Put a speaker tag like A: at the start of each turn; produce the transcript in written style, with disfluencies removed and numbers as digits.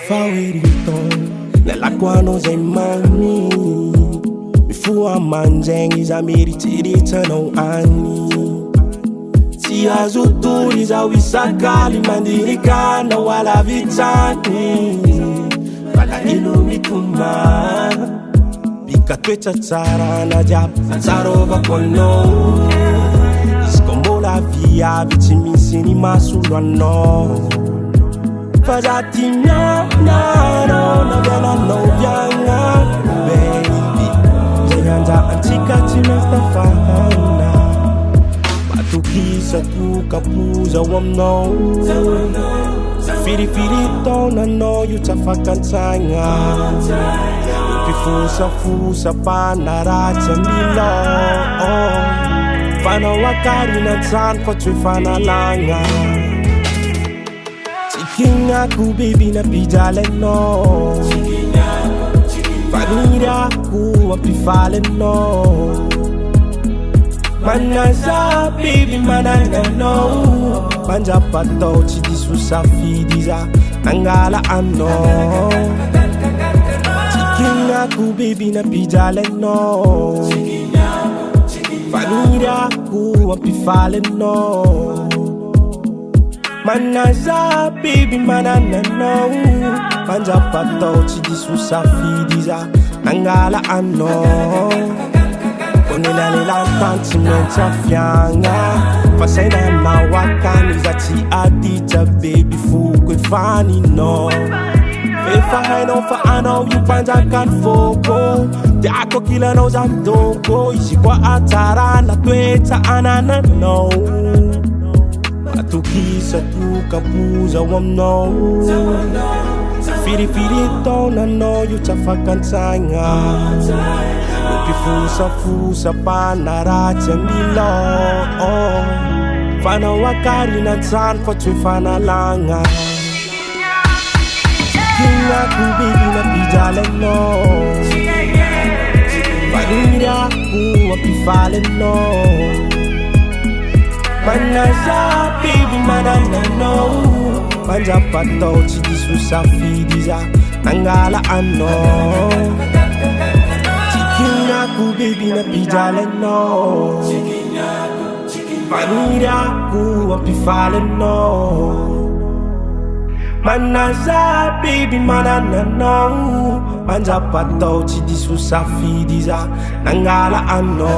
A: Fawerito nell'acqua non sei mani. Mi fu a mangiare za meriteritano anni. Si azuturi za wisakali mandirikana wala vitani. Wala ilumikuma Bika twecha tsara na jab Tsarova kono Iskombo la via Vichimisini masulwano Fazati no Na vela no vyanga Baby Zeganja antika chimestafana Matokisa tu kapuza wamno Firi na no yutafakantanga Ukifusa pa naracha milo Fana wakari na zan kwa fana langa Chiking aku baby na pijale no Fanira aku apifale no Manaza baby manana no Banja pato chidi susa fidiza Nangala ano Chiking aku baby na pijale no Fanira aku apifale no Manaza baby manana no Banja pato chidi susa fidiza Nangala ano Onelale la tantimenta fianga Fasaina na wakani zati adija baby fukwe fani no Fefa haino fa ano yu panja kan foko De ako kila no zamdoko Ishi kwa atara na tweta anana no Matokisa tu kapuza wamno Firi tona no yu tafakantanga Ukifusa pa naracha milo Fana wakari na zan kwa fana langa Chiking aku baby na pijale no Vanira aku apifale no Manaza baby manana no Banja pato chidi susa fidiza Nangala ano Chiking aku baby na pijale no Vanira aku apifale no Manaza baby manana no Banja pato chidi susa fidiza Nangala ano